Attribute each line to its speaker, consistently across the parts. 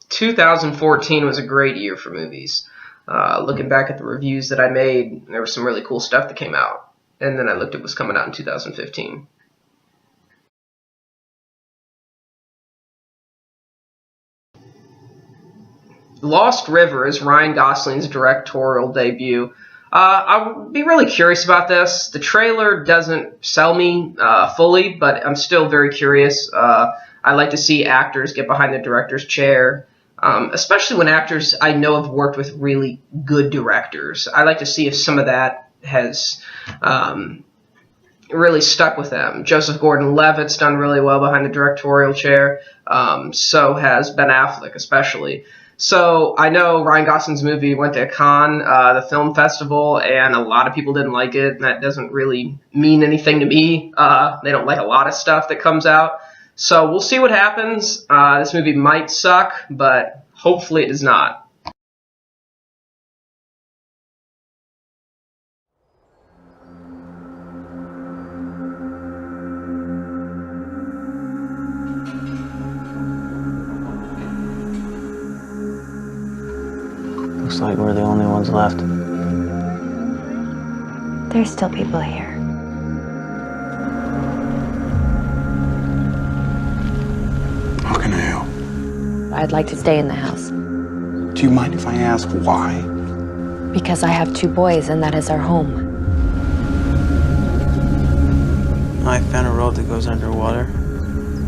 Speaker 1: 2014 was a great year for movies. Looking back at the reviews that I made, there was some really cool stuff that came out. And then I looked at what's coming out in 2015. Lost River is Ryan Gosling's directorial debut. I would be really curious about this. The trailer doesn't sell me fully, but I'm still very curious. I like to see actors get behind the director's chair, especially when actors I know have worked with really good directors. I like to see if some of that has really stuck with them. Joseph Gordon-Levitt's done really well behind the directorial chair. So has Ben Affleck, especially. So I know Ryan Gosling's movie went to Cannes, the film festival, and a lot of people didn't like it, and that doesn't really mean anything to me. They don't like a lot of stuff that comes out. So we'll see what happens. This movie might suck, but hopefully it does not.
Speaker 2: Looks like we're the only ones left.
Speaker 3: There's still people here.
Speaker 4: How can I help?
Speaker 3: I'd like to stay in the house.
Speaker 4: Do you mind if I ask why?
Speaker 3: Because I have 2 boys and that is our home.
Speaker 2: I found a road that goes underwater.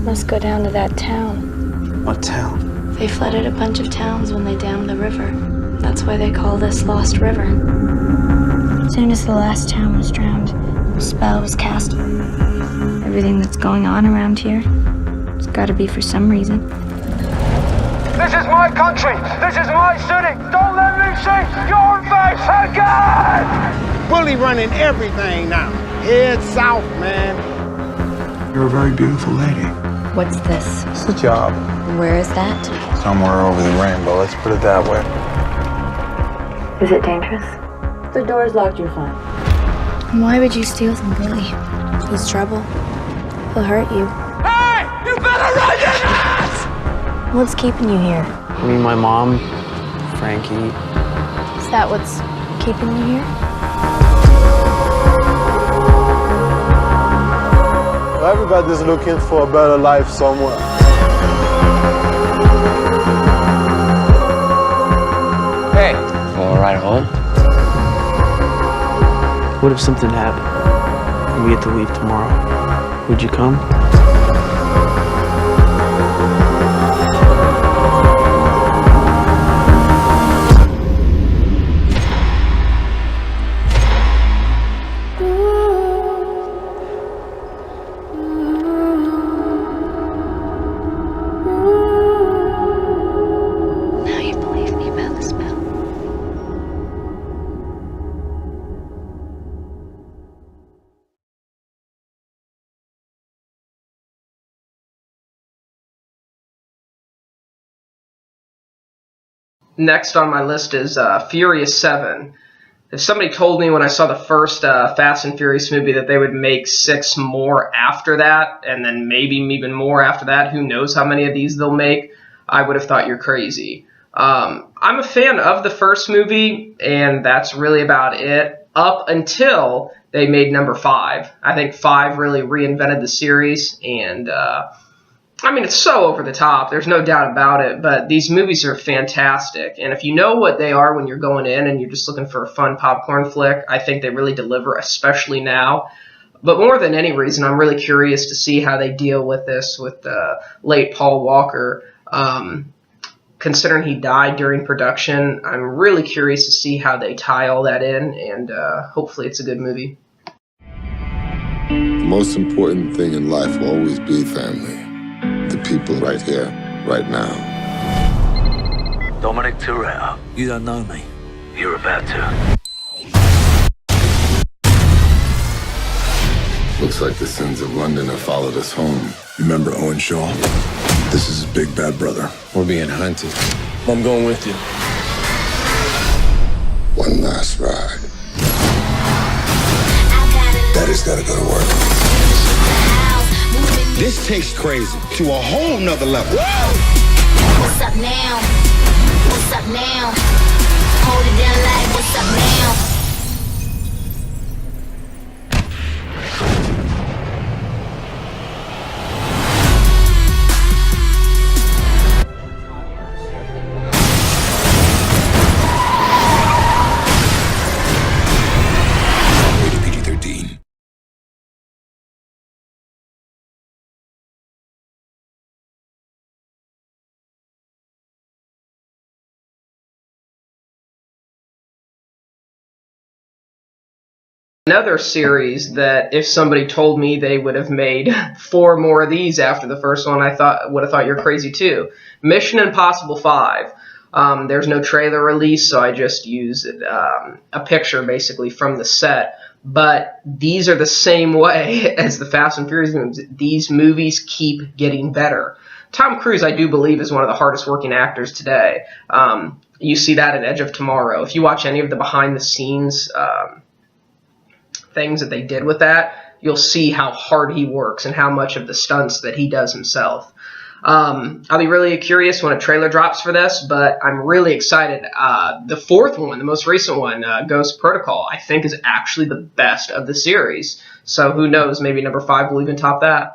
Speaker 5: Must go down to that town.
Speaker 2: What town?
Speaker 5: They flooded a bunch of towns when they dammed the river. That's why they call this Lost River. As soon as the last town was drowned, a spell was cast. Everything that's going on around here, it's gotta be for some reason.
Speaker 6: This is my country! This is my city! Don't let me see your face again!
Speaker 7: Bully running everything now. Head south, man.
Speaker 4: You're a very beautiful lady.
Speaker 3: What's this?
Speaker 4: It's a job.
Speaker 3: Where is that?
Speaker 4: Somewhere over the rainbow, let's put it that way.
Speaker 3: Is it dangerous? The door's locked, you're fine.
Speaker 5: Why would you steal from Billy? He's trouble. He'll hurt you.
Speaker 6: Hey! You better run your ass!
Speaker 5: What's keeping you here?
Speaker 2: Me, my mom, Frankie.
Speaker 5: Is that what's keeping you here?
Speaker 8: Everybody's looking for a better life somewhere.
Speaker 2: Hey. Want to ride home? What if something happened? And we had to leave tomorrow. Would you come?
Speaker 5: Now you believe me about the spell.
Speaker 1: Next on my list is Furious 7. If somebody told me when I saw the first Fast and Furious movie that they would make 6 more after that, and then maybe even more after that, who knows how many of these they'll make, I would have thought you're crazy. I'm a fan of the first movie, and that's really about it, up until they made number 5. I think 5 really reinvented the series, and I mean, it's so over the top, there's no doubt about it, but these movies are fantastic, and if you know what they are when you're going in and you're just looking for a fun popcorn flick, I think they really deliver, especially now. But more than any reason, I'm really curious to see how they deal with this with late Paul Walker. Considering he died during production, I'm really curious to see how they tie all that in, and hopefully it's a good movie.
Speaker 9: The most important thing in life will always be family. The people right here, right now.
Speaker 10: Dominic Toretto, you don't know me. You're about to.
Speaker 9: Looks like the sins of London have followed us home.
Speaker 4: Remember Owen Shaw? This is his big bad brother.
Speaker 8: We're being hunted.
Speaker 10: I'm going with you.
Speaker 9: One last ride.
Speaker 4: Daddy's gotta go to work.
Speaker 7: This takes crazy to a whole nother level.
Speaker 5: What's up now? What's up now? Hold it down like what's up now?
Speaker 1: Another series that if somebody told me they would have made 4 more of these after the first one, I would have thought you're crazy too. Mission Impossible 5. There's no trailer release, so I just used a picture basically from the set. But these are the same way as the Fast and Furious movies. These movies keep getting better. Tom Cruise, I do believe, is one of the hardest working actors today. You see that in Edge of Tomorrow. If you watch any of the behind the scenes things that they did with that, you'll see how hard he works and how much of the stunts that he does himself. I'll be really curious when a trailer drops for this, but I'm really excited. The 4th one, the most recent one, Ghost Protocol, I think is actually the best of the series. So who knows, maybe number 5 will even top that.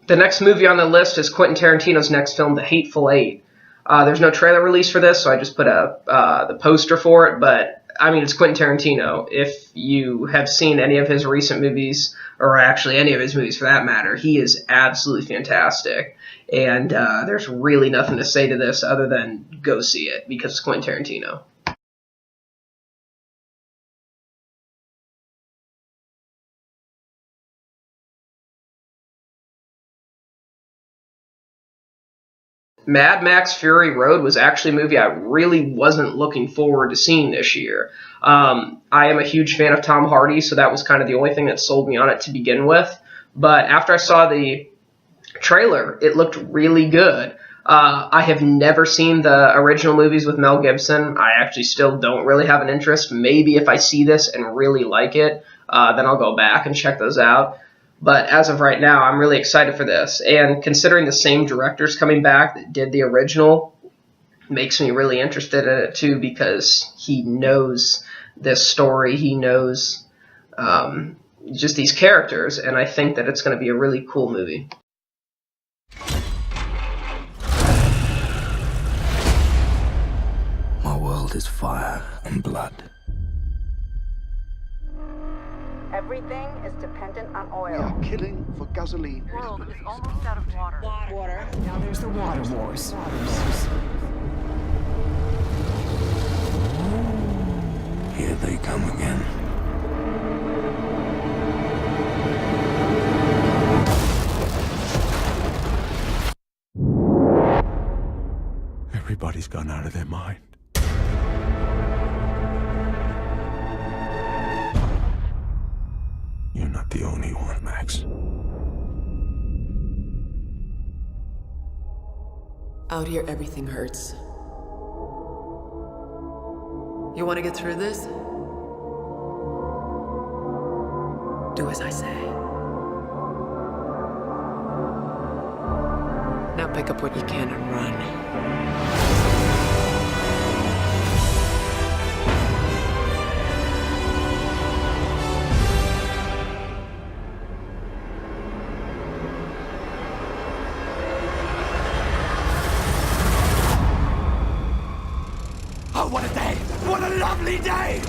Speaker 1: The next movie on the list is Quentin Tarantino's next film, The Hateful Eight. There's no trailer release for this, so I just put the poster for it, but I mean, it's Quentin Tarantino. If you have seen any of his recent movies, or actually any of his movies for that matter, he is absolutely fantastic. And there's really nothing to say to this other than go see it, because it's Quentin Tarantino. Mad Max Fury Road was actually a movie I really wasn't looking forward to seeing this year. I am a huge fan of Tom Hardy, so that was kind of the only thing that sold me on it to begin with. But after I saw the trailer, it looked really good. I have never seen the original movies with Mel Gibson. I actually still don't really have an interest. Maybe if I see this and really like it, then I'll go back and check those out. But as of right now, I'm really excited for this. And considering the same director's coming back that did the original, makes me really interested in it too, because he knows this story. He knows just these characters, and I think that it's going to be a really cool movie.
Speaker 10: My world is fire and blood.
Speaker 3: Everything is dependent on oil.
Speaker 7: We are killing for gasoline.
Speaker 3: The world is almost out of water. Water.
Speaker 11: Now there's the water wars.
Speaker 10: Here they come again.
Speaker 4: Everybody's gone out of their mind. You're not the only one, Max.
Speaker 11: Out here, everything hurts. You want to get through this? Do as I say. Now pick up what you can and run.
Speaker 10: Oh, what a day! What a lovely day!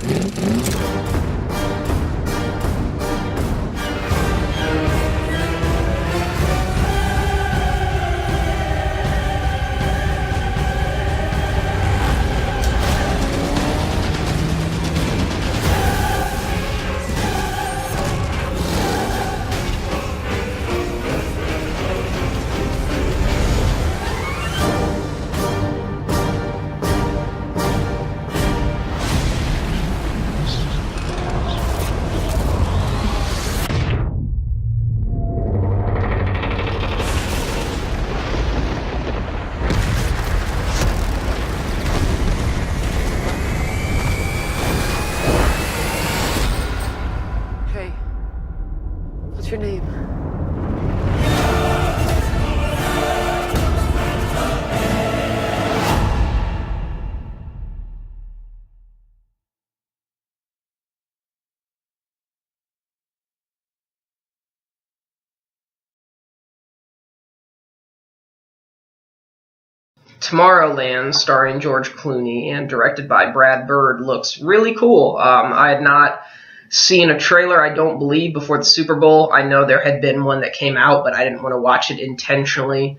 Speaker 1: Tomorrowland, starring George Clooney and directed by Brad Bird, looks really cool. I had not seen a trailer, I don't believe, before the Super Bowl. I know there had been one that came out, but I didn't want to watch it intentionally.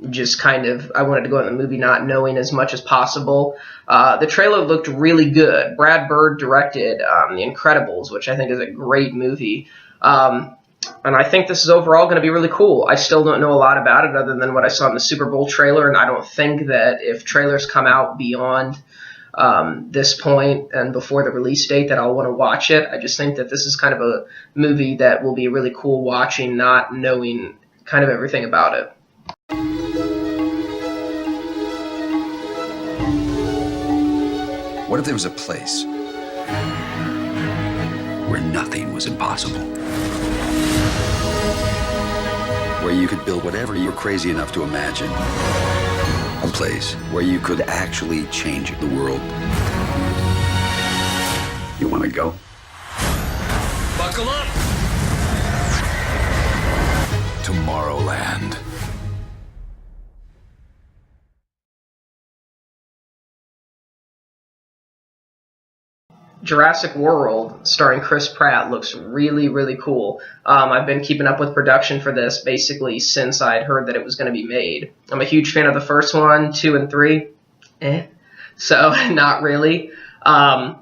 Speaker 1: Just kind of, I wanted to go in the movie not knowing as much as possible. The trailer looked really good. Brad Bird directed The Incredibles, which I think is a great movie. And I think this is overall going to be really cool. I still don't know a lot about it other than what I saw in the Super Bowl trailer, and I don't think that if trailers come out beyond this point and before the release date that I'll want to watch it. I just think that this is kind of a movie that will be really cool watching, not knowing kind of everything about it.
Speaker 12: What if there was a place where nothing was impossible? Where you could build whatever you're crazy enough to imagine. A place where you could actually change the world. You want to go?
Speaker 10: Buckle up!
Speaker 12: Tomorrowland.
Speaker 1: Jurassic World, starring Chris Pratt, looks really, really cool. I've been keeping up with production for this basically since I'd heard that it was going to be made. I'm a huge fan of the first one, 2 and 3. So, not really. I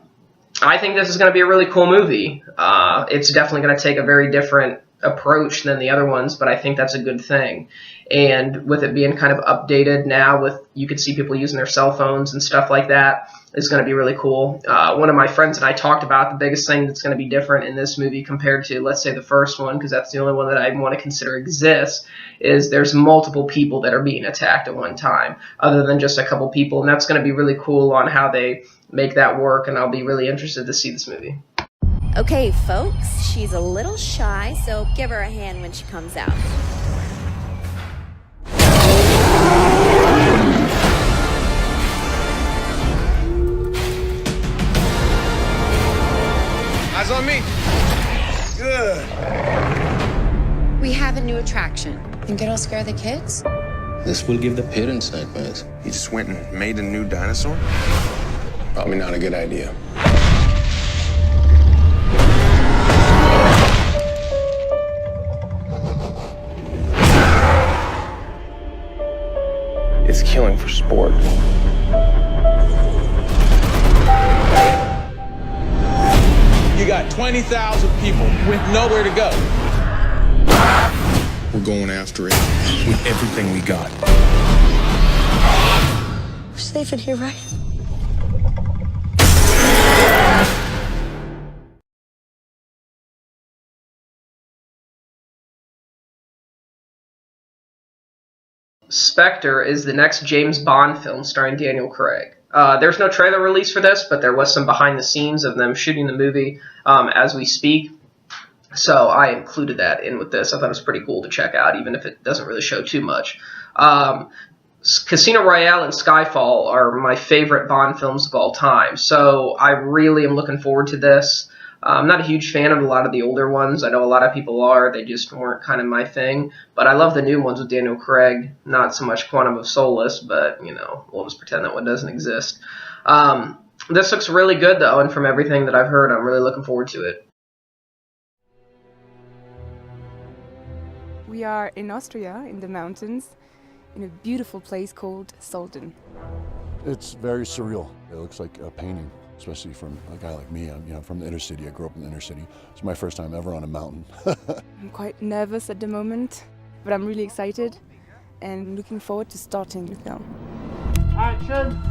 Speaker 1: think this is going to be a really cool movie. It's definitely going to take a very different approach than the other ones, but I think that's a good thing. And with it being kind of updated now, with you can see people using their cell phones and stuff like that, is going to be really cool. One of my friends and I talked about the biggest thing that's going to be different in this movie compared to, let's say, the first one, because that's the only one that I want to consider exists, is there's multiple people that are being attacked at one time, other than just a couple people, and that's going to be really cool on how they make that work, and I'll be really interested to see this movie.
Speaker 13: Okay, folks, she's a little shy, so give her a hand when she comes out.
Speaker 7: Eyes on me. Good.
Speaker 14: We have a new attraction. Think it'll scare the kids?
Speaker 15: This will give the parents nightmares.
Speaker 7: You just went and made a new dinosaur?
Speaker 15: Probably not a good idea.
Speaker 7: It's killing for sport.
Speaker 16: You got 20,000 people with nowhere to go.
Speaker 4: We're going after it with everything we got.
Speaker 14: We're safe in here, right?
Speaker 1: Spectre is the next James Bond film starring Daniel Craig. There's no trailer release for this, but there was some behind the scenes of them shooting the movie as we speak. So I included that in with this. I thought it was pretty cool to check out, even if it doesn't really show too much. Casino Royale and Skyfall are my favorite Bond films of all time, so I really am looking forward to this. I'm not a huge fan of a lot of the older ones. I know a lot of people are. They just weren't kind of my thing. But I love the new ones with Daniel Craig. Not so much Quantum of Solace, but, you know, we'll just pretend that one doesn't exist. This looks really good, though, and from everything that I've heard, I'm really looking forward to it.
Speaker 17: We are in Austria, in the mountains, in a beautiful place called Soldin.
Speaker 8: It's very surreal. It looks like a painting, especially from a guy like me. I'm from the inner city. I grew up in the inner city. It's my first time ever on a mountain.
Speaker 17: I'm quite nervous at the moment, but I'm really excited and looking forward to starting the film.
Speaker 18: Action!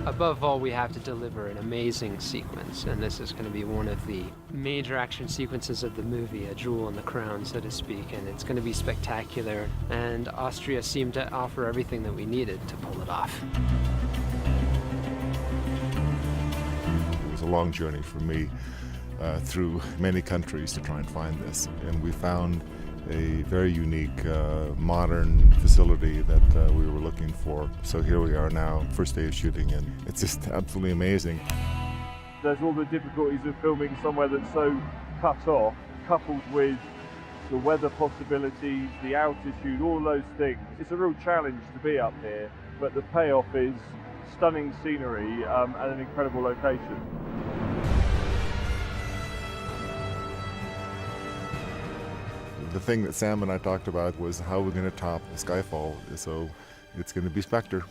Speaker 18: Above all, we have to deliver an amazing sequence, and this is going to be one of the major action sequences of the movie, a jewel in the crown, so to speak, and it's going to be spectacular, and Austria seemed to offer everything that we needed to pull it off.
Speaker 19: It was a long journey for me through many countries to try and find this, and we found a very unique, modern facility that we were looking for. So here we are now, first day of shooting, and it's just absolutely amazing.
Speaker 20: There's all the difficulties of filming somewhere that's so cut off, coupled with the weather possibilities, the altitude, all those things. It's a real challenge to be up here, but the payoff is stunning scenery and an incredible location.
Speaker 19: The thing that Sam and I talked about was how we're going to top Skyfall, so it's going to be Spectre.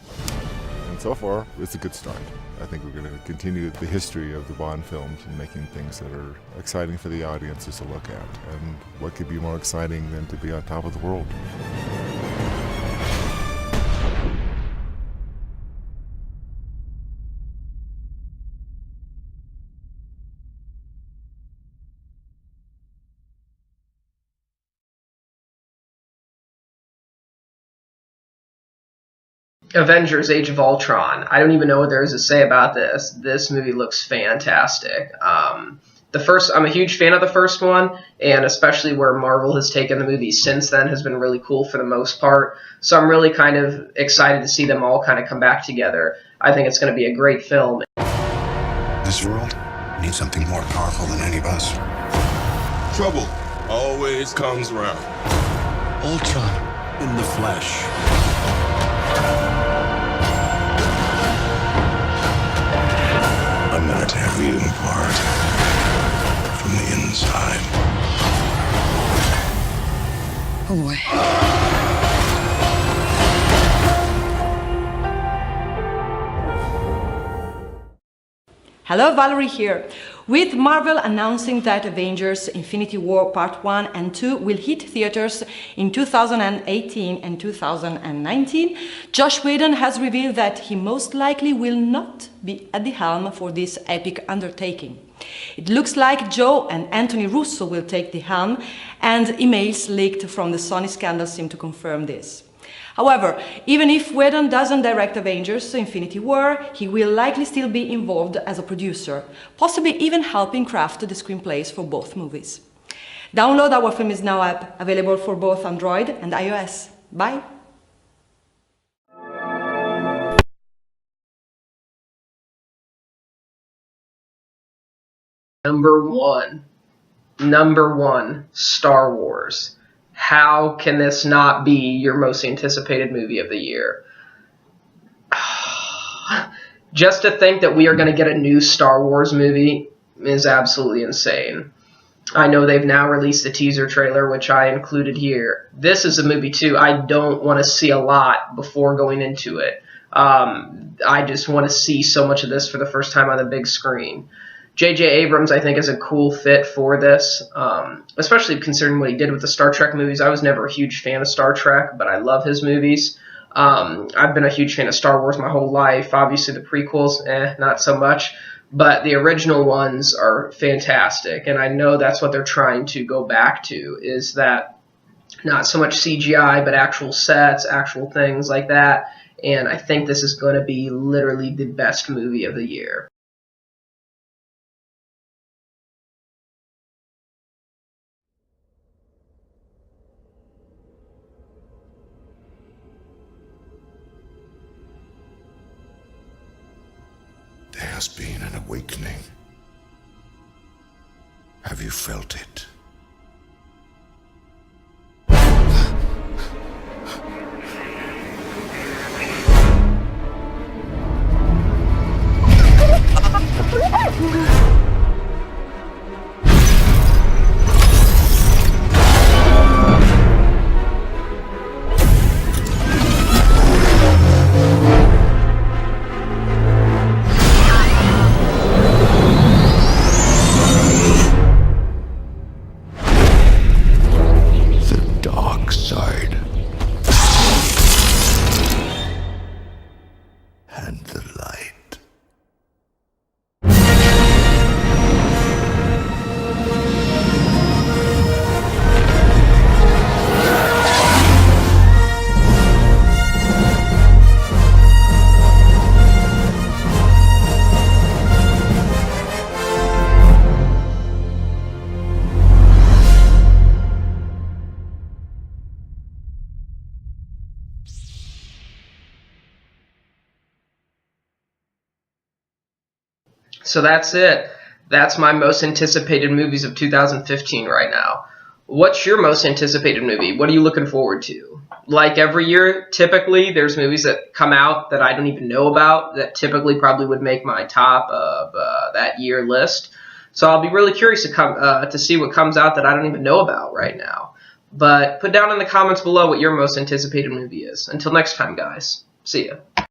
Speaker 19: And so far, it's a good start. I think we're going to continue the history of the Bond films and making things that are exciting for the audiences to look at. And what could be more exciting than to be on top of the world?
Speaker 1: Avengers: Age of Ultron. I don't even know what there is to say about this. This movie looks fantastic. I'm a huge fan of the first one, and especially where Marvel has taken the movie since then has been really cool for the most part. So I'm really kind of excited to see them all kind of come back together. I think it's going to be a great film.
Speaker 4: This world needs something more powerful than any of us.
Speaker 16: Trouble always comes around.
Speaker 4: Ultron in the flesh. I'm gonna tear you apart from the inside.
Speaker 14: Oh boy.
Speaker 21: Hello, Valerie here. With Marvel announcing that Avengers: Infinity War Part 1 and 2 will hit theaters in 2018 and 2019, Joss Whedon has revealed that he most likely will not be at the helm for this epic undertaking. It looks like Joe and Anthony Russo will take the helm, and emails leaked from the Sony scandal seem to confirm this. However, even if Whedon doesn't direct Avengers: Infinity War, he will likely still be involved as a producer, possibly even helping craft the screenplays for both movies. Download our Film Is Now app, available for both Android and iOS. Bye!
Speaker 1: Number one, Star Wars. How can this not be your most anticipated movie of the year? Just to think that we are going to get a new Star Wars movie is absolutely insane. I know they've now released the teaser trailer, which I included here. This is a movie, too, I don't want to see a lot before going into it. I just want to see so much of this for the first time on the big screen. J.J. Abrams, I think, is a cool fit for this, especially considering what he did with the Star Trek movies. I was never a huge fan of Star Trek, but I love his movies. I've been a huge fan of Star Wars my whole life. Obviously, the prequels, not so much. But the original ones are fantastic, and I know that's what they're trying to go back to, is that not so much CGI, but actual sets, actual things like that. And I think this is going to be literally the best movie of the year.
Speaker 4: There has been an awakening. Have you felt it? So that's it. That's my most anticipated movies of 2015 right now.
Speaker 1: What's your most anticipated movie? What are you looking forward to? Like every year, typically, there's movies that come out that I don't even know about that typically probably would make my top of that year list. So I'll be really curious to see what comes out that I don't even know about right now. But put down in the comments below what your most anticipated movie is. Until next time, guys. See ya.